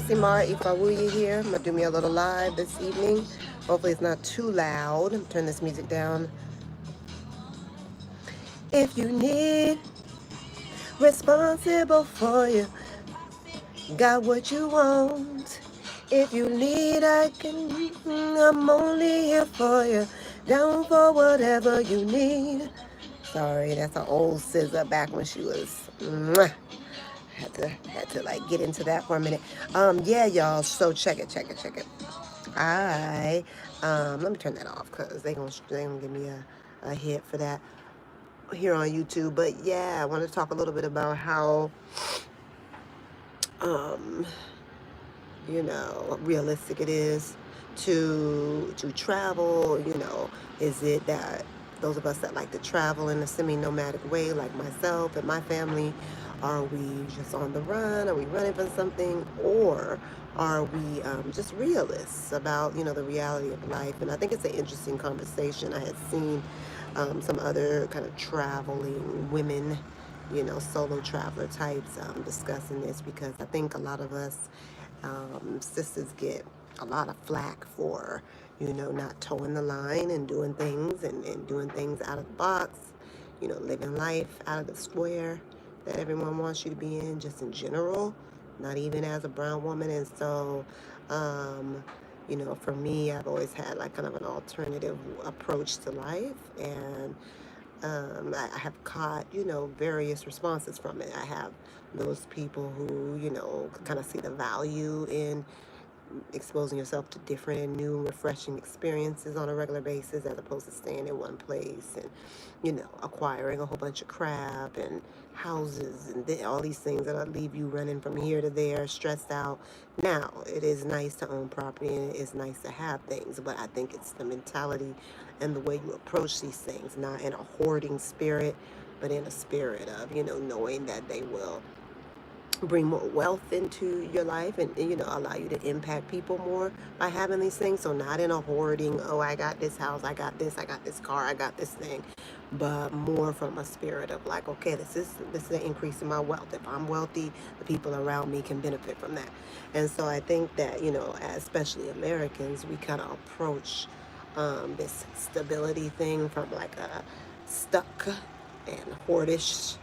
Simar Ifawuyi here. I'm gonna do me a little live this evening. Hopefully it's not too loud. Turn this music down. If you need responsible for you, got what you want. If you need, I can. I'm only here for you. Down for whatever you need. Sorry, that's an old scissor back when she was. Mwah. Had to like get into that for a minute. Yeah, y'all. So check it. I let me turn that off because they gonna give me a hit for that here on YouTube. But yeah, I want to talk a little bit about how um realistic it is to travel. Is it that those of us that like to travel in a semi-nomadic way, like myself and my family, are we just on the run? Are we running from something, or are we just realists about the reality of life? And I think it's an interesting conversation. I had seen some other kind of traveling women, solo traveler types, discussing this, because I think a lot of us sisters get a lot of flack for, not towing the line and doing things and doing things out of the box, living life out of the square that everyone wants you to be in, just in general, not even as a brown woman. And so, for me, I've always had like kind of an alternative approach to life. And I have caught, various responses from it. I have those people who, kind of see the value in exposing yourself to different and new and refreshing experiences on a regular basis, as opposed to staying in one place and acquiring a whole bunch of crap and houses and all these things that'll leave you running from here to there, stressed out. Now, it is nice to own property and it is nice to have things, but I think it's the mentality and the way you approach these things, not in a hoarding spirit, but in a spirit of knowing that they will bring more wealth into your life, and allow you to impact people more by having these things. So not in a hoarding, oh, I got this house, I got this car, I got this thing, but more from a spirit of like, okay, this is an increase in my wealth. If I'm wealthy, the people around me can benefit from that. And so I think that especially Americans, we kind of approach this stability thing from like a stuck and hoardish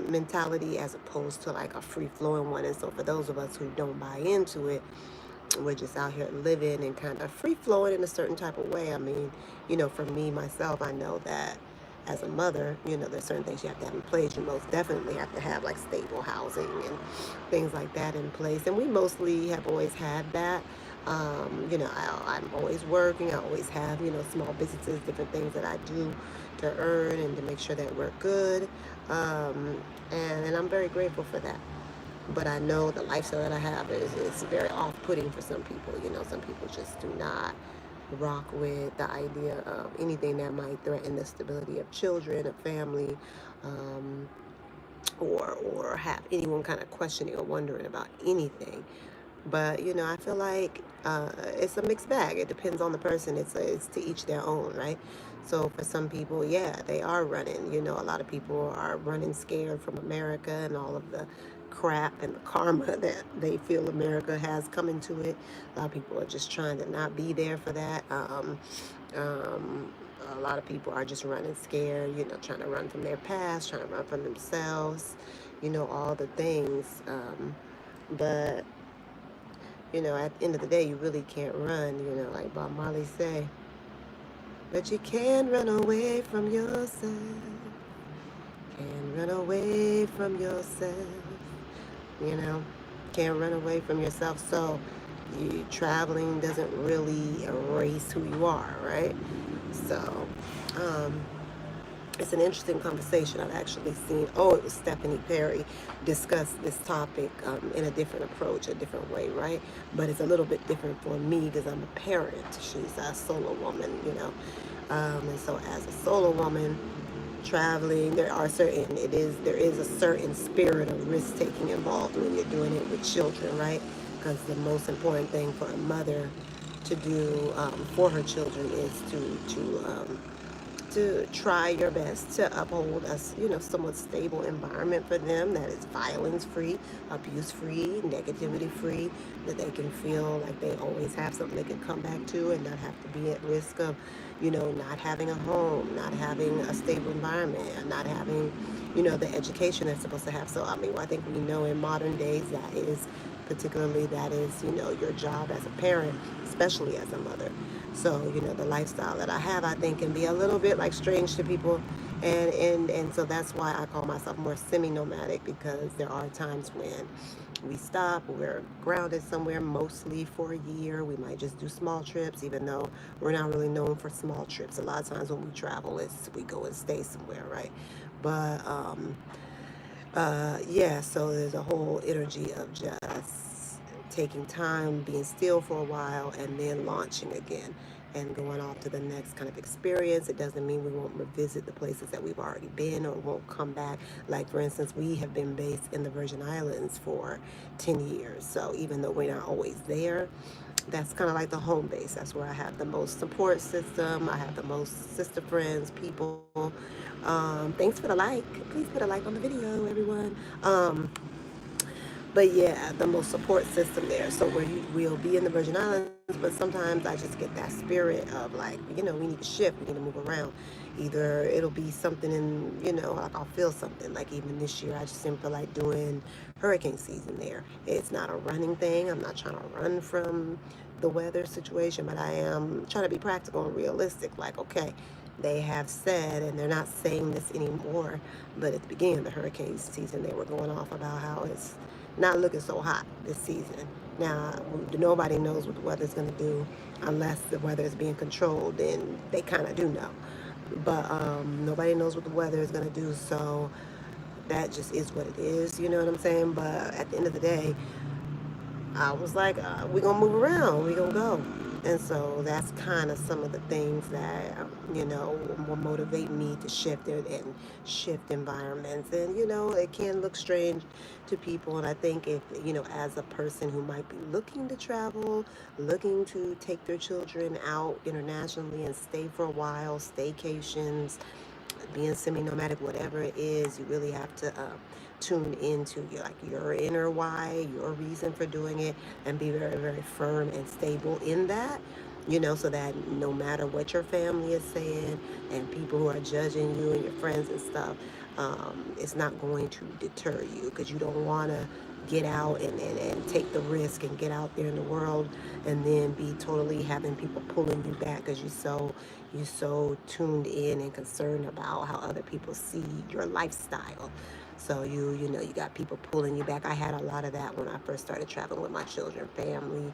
mentality, as opposed to like a free-flowing one. And so for those of us who don't buy into it, we're just out here living and kind of free-flowing in a certain type of way. I mean, for me, myself, I know that as a mother, there's certain things you have to have in place. You most definitely have to have like stable housing and things like that in place. And we mostly have always had that. I'm always working. I always have, small businesses, different things that I do to earn and to make sure that we're good. And I'm very grateful for that. But I know the lifestyle that I have is very off-putting for some people. Some people just do not rock with the idea of anything that might threaten the stability of children, of family, or have anyone kind of questioning or wondering about anything. But I feel like it's a mixed bag. It depends on the person. It's to each their own, right? So for some people, yeah, they are running. A lot of people are running scared from America and all of the crap and the karma that they feel America has coming to it. A lot of people are just trying to not be there for that. A lot of people are just running scared, trying to run from their past, trying to run from themselves, all the things. But at the end of the day, you really can't run, like Bob Marley say. But you can run away from yourself. Can run away from yourself. Can't run away from yourself. So traveling doesn't really erase who you are, right? So, it's an interesting conversation. I've actually seen, it was Stephanie Perry discuss this topic in a different approach, a different way, right? But it's a little bit different for me because I'm a parent. She's a solo woman, and so as a solo woman, traveling, there is a certain spirit of risk taking involved when you're doing it with children, right? Because the most important thing for a mother to do for her children is to to try your best to uphold a somewhat stable environment for them that is violence free, abuse free, negativity free, that they can feel like they always have something they can come back to and not have to be at risk of, not having a home, not having a stable environment, and not having, the education they're supposed to have. So I mean, I think we know in modern days that is, your job as a parent, especially as a mother. So, the lifestyle that I have, I think, can be a little bit like strange to people. And so that's why I call myself more semi-nomadic, because there are times when we stop, we're grounded somewhere, mostly for a year. We might just do small trips, even though we're not really known for small trips. A lot of times when we travel, we go and stay somewhere, right? But yeah, so there's a whole energy of just taking time, being still for a while, and then launching again and going off to the next kind of experience. It doesn't mean we won't revisit the places that we've already been or won't come back. Like, for instance, we have been based in the Virgin Islands for 10 years. So even though we're not always there, that's kind of like the home base. That's where I have the most support system. I have the most sister friends, people. Thanks for the like. Please put a like on the video, everyone. But yeah, the most support system there. So where you will be in the Virgin Islands, but sometimes I just get that spirit of like, we need to shift, we need to move around. Either it'll be something in, like I'll feel something. Like even this year, I just didn't feel like doing hurricane season there. It's not a running thing. I'm not trying to run from the weather situation, but I am trying to be practical and realistic. Like, okay, they have said, and they're not saying this anymore, but at the beginning of the hurricane season, they were going off about how it's not looking so hot this season. Now, nobody knows what the weather's going to do unless the weather is being controlled, and they kind of do know. But nobody knows what the weather is going to do, so that just is what it is, you know what I'm saying? But at the end of the day, I was like, we're going to move around, we're going to go. And so that's kind of some of the things that, will motivate me to shift it and shift environments. And, it can look strange to people. And I think if, as a person who might be looking to travel, looking to take their children out internationally and stay for a while, staycations, being semi-nomadic, whatever it is, you really have to tune into your inner why, your reason for doing it, and be very, very firm and stable in that. So that no matter what your family is saying and people who are judging you and your friends and stuff, it's not going to deter you, because you don't want to get out and take the risk and get out there in the world and then be totally having people pulling you back because you so tuned in and concerned about how other people see your lifestyle. So you got people pulling you back. I had a lot of that when I first started traveling with my children, family,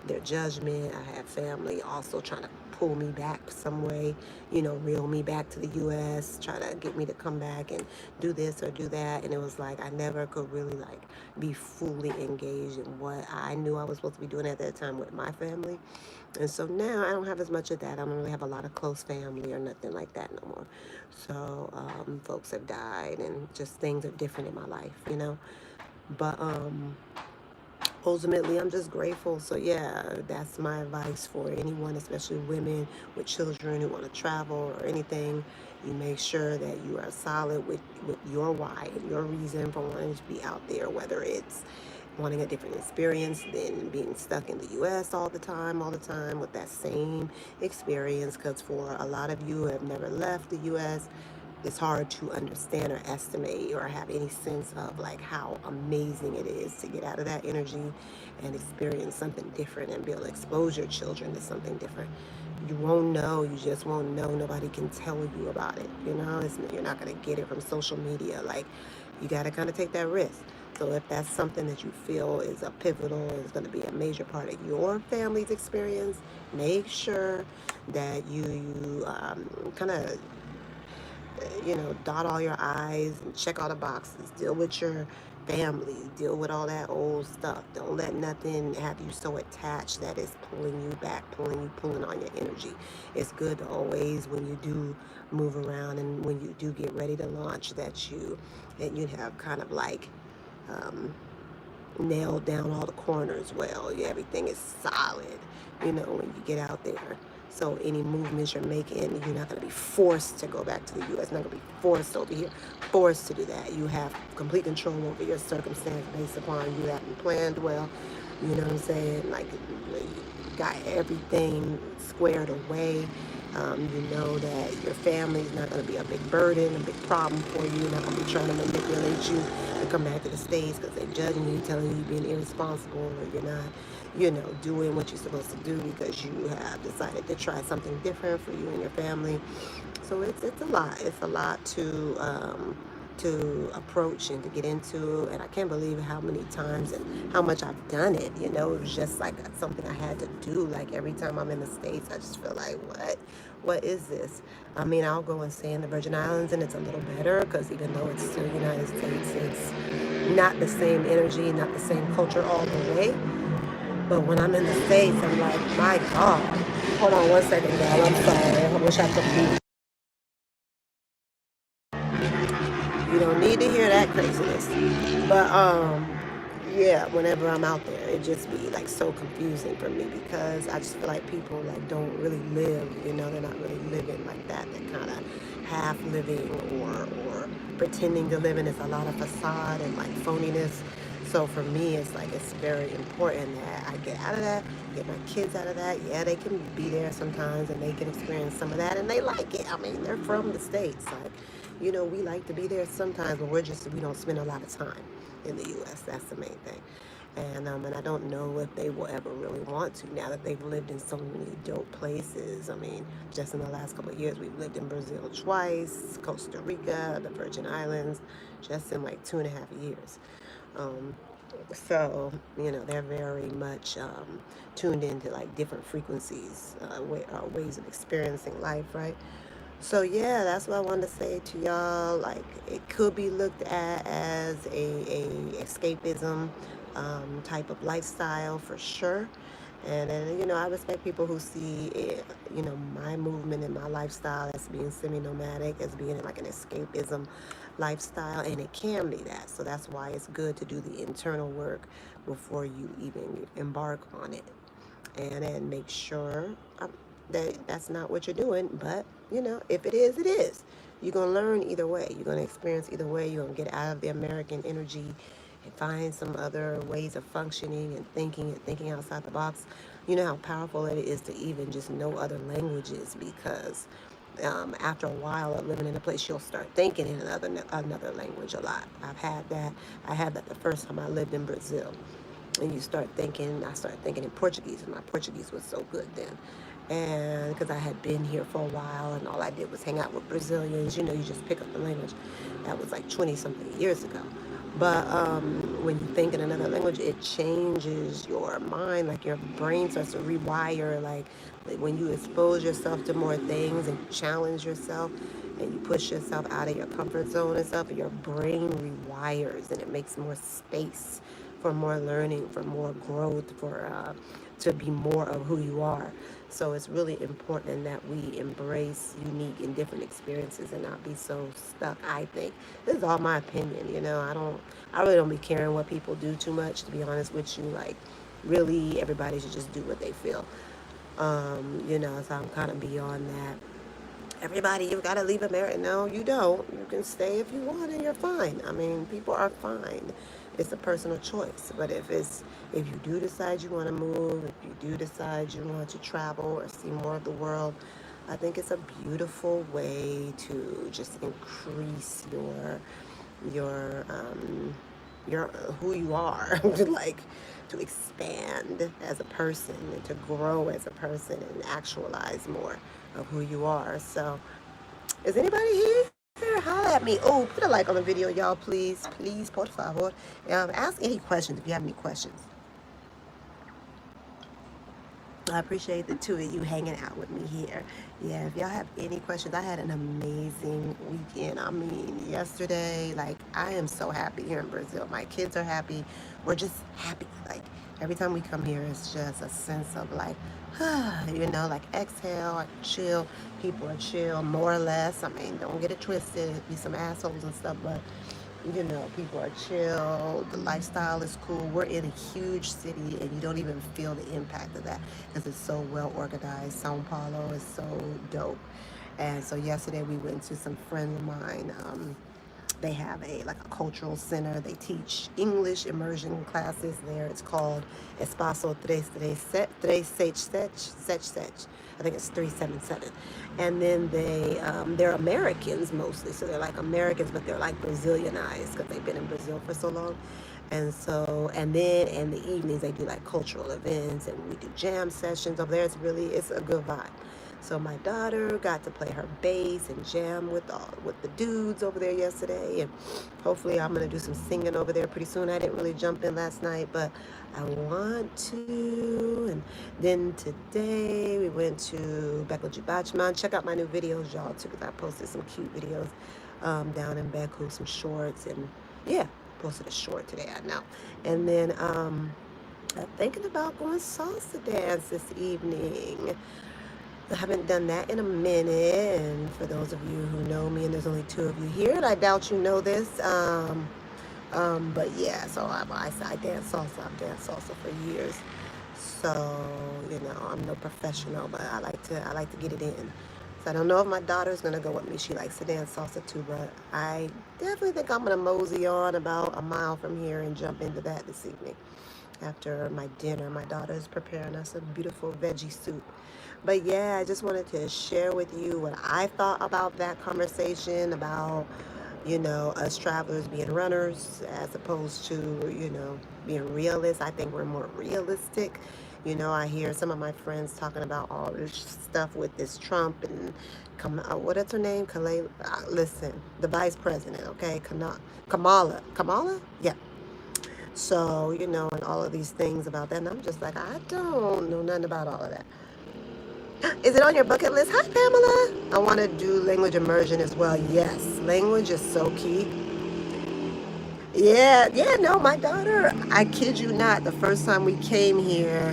their judgment. I had family also trying to pull me back some way, reel me back to the U.S., try to get me to come back and do this or do that. And it was like I never could really like be fully engaged in what I knew I was supposed to be doing at that time with my family. And so now I don't have as much of that. I don't really have a lot of close family or nothing like that no more. So folks have died and just things are different in my life. But ultimately, I'm just grateful. So yeah, that's my advice for anyone, especially women with children who want to travel or anything. You make sure that you are solid with your why and your reason for wanting to be out there, whether it's wanting a different experience than being stuck in the US all the time with that same experience. Because for a lot of you who have never left the US, it's hard to understand or estimate or have any sense of like how amazing it is to get out of that energy and experience something different and be able to expose your children to something different. You won't know. You just won't know. Nobody can tell you about it. You're not going to get it from social media. Like, you got to kind of take that risk. So if that's something that you feel is a pivotal, is going to be a major part of your family's experience, make sure that you kind of dot all your I's and check all the boxes. Deal with your family. Deal with all that old stuff. Don't let nothing have you so attached that it's pulling you back, pulling on your energy. It's good to always, when you do move around and when you do get ready to launch, that you have kind of like nailed down all the corners well. Everything is solid, when you get out there. So any movements you're making, you're not going to be forced to go back to the U.S. Not going to be forced over here, forced to do that. You have complete control over your circumstance based upon you having planned well. You know what I'm saying? Like, you got everything squared away. You know that your family's not going to be a big burden, a big problem for you. Not going to be trying to manipulate you to come back to the States because they're judging you, telling you you're being irresponsible or you're not, doing what you're supposed to do because you have decided to try something different for you and your family. So it's a lot. It's a lot to approach and to get into, and I can't believe how many times and how much I've done it. It was just like something I had to do. Like every time I'm in the States, I just feel like, what is this? I mean, I'll go and stay in the Virgin Islands, and it's a little better because even though it's still United States, it's not the same energy, not the same culture all the way. But when I'm in the States, I'm like, my God. Hold on one second, girl. I'm sorry. I wish I could mute. You don't need to hear that craziness. But yeah, whenever I'm out there, it just be like so confusing for me because I just feel like people like don't really live, they're not really living like that. They're kind of half living or pretending to live, and it's a lot of facade and like phoniness. So for me, it's like it's very important that I get out of that, get my kids out of that. Yeah, they can be there sometimes and they can experience some of that and they like it. I mean, they're from the States. Like, we like to be there sometimes, but we don't spend a lot of time in the U.S. That's the main thing. And I don't know if they will ever really want to now that they've lived in so many dope places. I mean, just in the last couple of years, we've lived in Brazil twice, Costa Rica, the Virgin Islands, just in like 2.5 years. Um, so, they're very much tuned into like different frequencies, ways of experiencing life, right? So yeah, that's what I wanted to say to y'all. Like it could be looked at as a escapism type of lifestyle for sure. And then, I respect people who see it, my movement and my lifestyle as being semi-nomadic, as being like an escapism lifestyle, and it can be that. So that's why it's good to do the internal work before you even embark on it, and then make sure that that's not what you're doing. But if it is, it is. You're gonna learn either way. You're gonna experience either way. You're gonna get out of the American energy and find some other ways of functioning and thinking outside the box. You know how powerful it is to even just know other languages because after a while of living in a place, you'll start thinking in another language a lot. I had that the first time I lived in Brazil. And I started thinking in Portuguese, and my Portuguese was so good then. And because I had been here for a while, and all I did was hang out with Brazilians, you just pick up the language. That was like 20 something years ago. But when you think in another language, it changes your mind. Like your brain starts to rewire. Like when you expose yourself to more things and challenge yourself, and you push yourself out of your comfort zone and stuff, your brain rewires and it makes more space for more learning, for more growth, for to be more of who you are. So it's really important that we embrace unique and different experiences and not be so stuck. I think this is all my opinion. I really don't be caring what people do too much. To be honest with you, like really, everybody should just do what they feel. So I'm kind of beyond that. Everybody, you've got to leave America. No, you don't. You can stay if you want and you're fine. I mean, people are fine. It's a personal choice. But if you do decide you want to move, if you do decide you want to travel or see more of the world, I think it's a beautiful way to just increase your who you are, to like to expand as a person and to grow as a person and actualize more of who you are. So is anybody here? Holla at me. Oh, put a like on the video, y'all, please. Please, por favor. Ask any questions if you have any questions. I appreciate the two of you hanging out with me here. Yeah, if y'all have any questions, I had an amazing weekend. I mean, yesterday, like, I am so happy here in Brazil. My kids are happy. We're just happy. Like, every time we come here, it's just a sense of like, like exhale, like chill. People are chill, more or less. I mean, don't get it twisted. Be some assholes and stuff, but You know, people are chill. The lifestyle is cool. We're in a huge city, and you don't even feel the impact of that because it's so well organized. Sao Paulo is so dope. And so yesterday we went to some friends of mine. They have a cultural center. They teach English immersion classes there. It's called Espacio 377. I think it's 377. And then they're Americans mostly. So they're like Americans, but they're like Brazilianized because they've been in Brazil for so long. And then in the evenings they do like cultural events, and we do jam sessions over there. It's a good vibe. So my daughter got to play her bass and jam with the dudes over there yesterday, and hopefully I'm gonna do some singing over there pretty soon. I didn't really jump in last night, but I want to. And then today we went to Beko Bachman. Check out my new videos, y'all, too, because I posted some cute videos down in Beku, some shorts, and yeah, posted a short today, I know. And then I'm thinking about going salsa dance this evening. I haven't done that in a minute, and for those of you who know me, and there's only two of you here, and I doubt you know this, but yeah, so I dance salsa. I've danced salsa for years, so you know I'm no professional, but I like to get it in. So I don't know if my daughter's gonna go with me. She likes to dance salsa too, but I definitely think I'm gonna mosey on about a mile from here and jump into that this evening after my dinner. My daughter is preparing us a beautiful veggie soup. But yeah, I just wanted to share with you what I thought about that conversation about, us travelers being runners as opposed to, being realists. I think we're more realistic. I hear some of my friends talking about all this stuff with this Trump and what is her name? Listen, the vice president, okay? Kamala? Yeah. So, and all of these things about that. And I'm just like, I don't know nothing about all of that. Is it on your bucket list? Hi, Pamela. I want to do language immersion as well. Yes, language is so key. Yeah, yeah, no, my daughter, I kid you not, the first time we came here,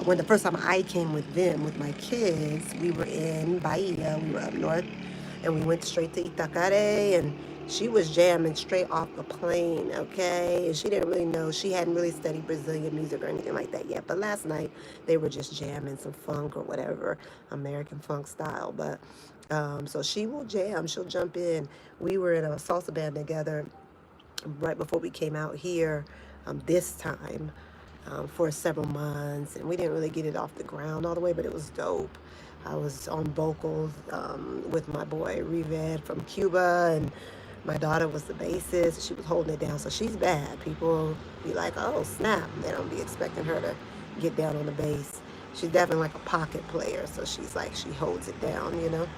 when the first time I came with them, with my kids, we were in Bahia, we were up north, and we went straight to Itacare, and she was jamming straight off the plane, okay? And she didn't really know, she hadn't really studied Brazilian music or anything like that yet, but last night they were just jamming some funk or whatever, American funk style, but so she will jam, she'll jump in. We were in a salsa band together right before we came out here this time for several months, and we didn't really get it off the ground all the way, but it was dope. I was on vocals with my boy Rived from Cuba, and my daughter was the bassist. She was holding it down, so she's bad. People be like, oh snap, they don't be expecting her to get down on the bass. She's definitely like a pocket player, so she holds it down.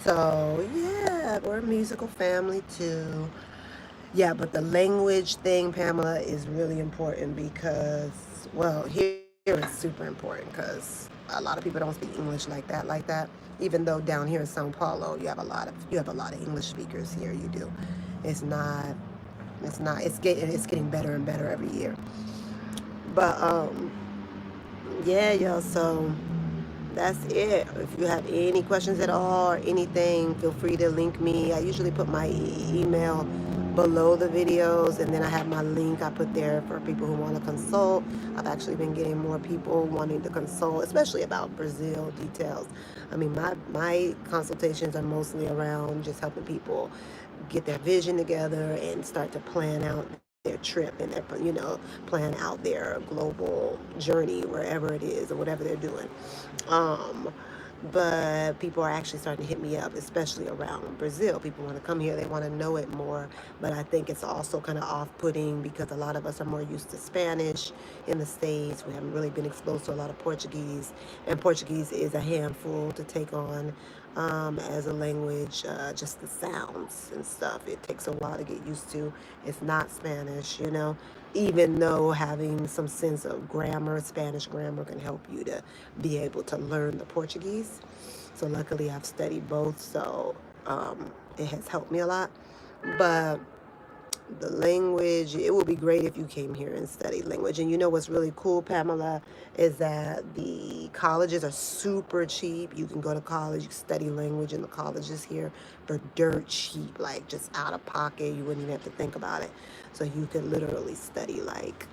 So yeah, we're a musical family too. Yeah, but the language thing, Pamela, is really important because, well, here it's super important because a lot of people don't speak English like that. Even though down here in São Paulo, you have a lot of English speakers here. You do. It's not. It's not. It's getting better and better every year. But yeah, y'all. So that's it. If you have any questions at all or anything, feel free to link me. I usually put my email below the videos, and then I have my link I put there for people who want to consult. I've actually been getting more people wanting to consult, especially about Brazil details. I mean, my consultations are mostly around just helping people get their vision together and start to plan out their trip and plan out their global journey wherever it is or whatever they're doing. Um, but people are actually starting to hit me up, especially around Brazil. People want to come here, they want to know it more, but I think it's also kind of off-putting because a lot of us are more used to Spanish in the States. We haven't really been exposed to a lot of Portuguese, and Portuguese is a handful to take on as a language. Just the sounds and stuff, it takes a while to get used to. It's not Spanish. Even though having some sense of grammar, Spanish grammar, can help you to be able to learn the Portuguese. So luckily I've studied both, so it has helped me a lot. But The language, it would be great if you came here and studied language. And you know what's really cool, Pamela, is that the colleges are super cheap. You can go to college, you can study language in the colleges here for dirt cheap, like just out of pocket. You wouldn't even have to think about it. So you could literally study like,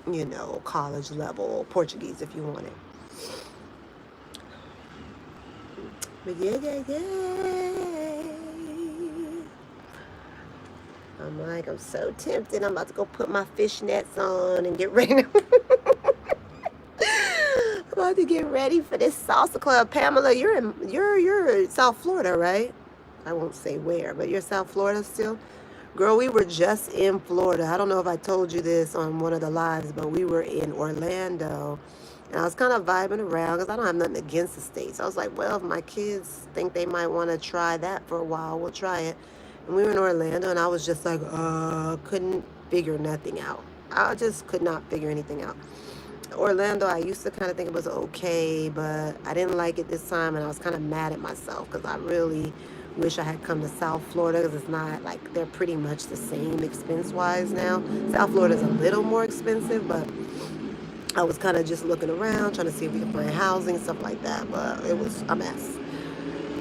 you know, college level Portuguese if you wanted. But yeah. I'm like, I'm so tempted. I'm about to go put my fishnets on and get ready. I'm about to get ready for this salsa club. Pamela, you're South Florida, right? I won't say where, but you're South Florida still? Girl, we were just in Florida. I don't know if I told you this on one of the lives, but we were in Orlando. And I was kind of vibing around because I don't have nothing against the States. I was like, well, if my kids think they might want to try that for a while, we'll try it. And we were in Orlando, and I was just like, couldn't figure nothing out. I just could not figure anything out. Orlando, I used to kind of think it was okay, but I didn't like it this time, and I was kind of mad at myself because I really wish I had come to South Florida because it's not like they're pretty much the same expense-wise now. South Florida is a little more expensive, but I was kind of just looking around, trying to see if we could find housing, stuff like that, but it was a mess.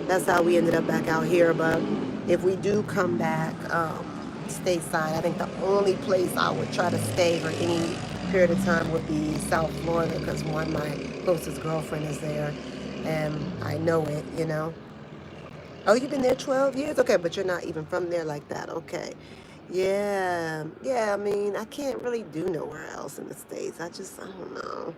That's how we ended up back out here, but if we do come back stateside, I think the only place I would try to stay for any period of time would be South Florida because one, my closest girlfriend is there, and I know it, you know. Oh, you've been there 12 years? Okay, but you're not even from there like that. Okay. Yeah. Yeah, I mean, I can't really do nowhere else in the States. I don't know.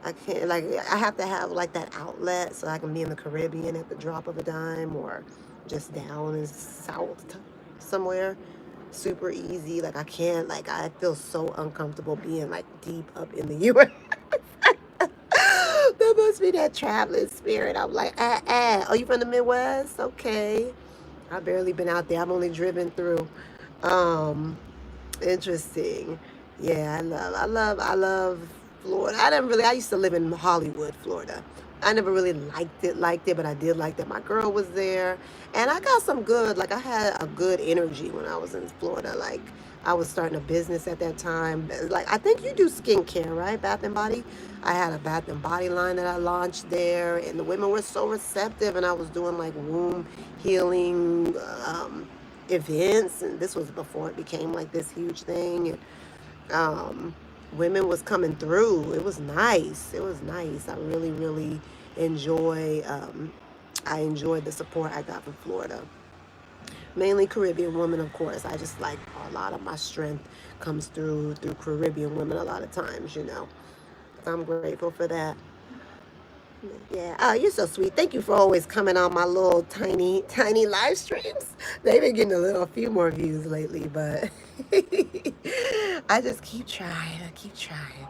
I can't, like, I have to have, like, that outlet so I can be in the Caribbean at the drop of a dime or just down in south somewhere. Super easy. Like, I can't, like, I feel so uncomfortable being, like, deep up in the U.S. That must be that traveling spirit. I'm like, Oh, you from the Midwest? Okay. I've barely been out there. I've only driven through. Um, Interesting. Yeah, I love Florida. I used to live in Hollywood, Florida. I never really liked it, but I did like that my girl was there. And I got some good, like I had a good energy when I was in Florida. Like I was starting a business at that time. Like I think you do skincare, right? Bath and Body. I had a Bath and Body line that I launched there, and the women were so receptive. And I was doing like womb healing events, and this was before it became like this huge thing. And women was coming through. It was nice. It was nice. I really enjoy. I enjoyed the support I got from Florida. Mainly Caribbean women, of course. I just like a lot of my strength comes through Caribbean women a lot of times, you know. So I'm grateful for that. Yeah. Oh, you're so sweet. Thank you for always coming on my little tiny live streams. They've been getting a few more views lately, but I just keep trying. I keep trying.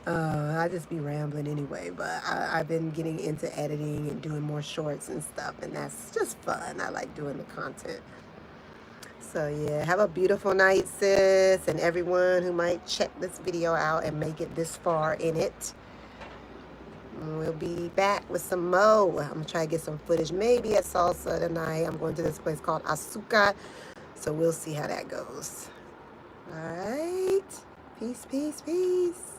I just be rambling anyway, but I've been getting into editing and doing more shorts and stuff, and that's just fun. I like doing the content. So yeah, have a beautiful night, sis, and everyone who might check this video out and make it this far in it. We'll be back with some more. I'm gonna try to get some footage maybe at Salsa tonight. I'm going to this place called Asuka, so we'll see how that goes. All right. Peace, peace, peace.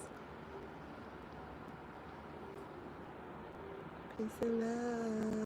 Peace and love.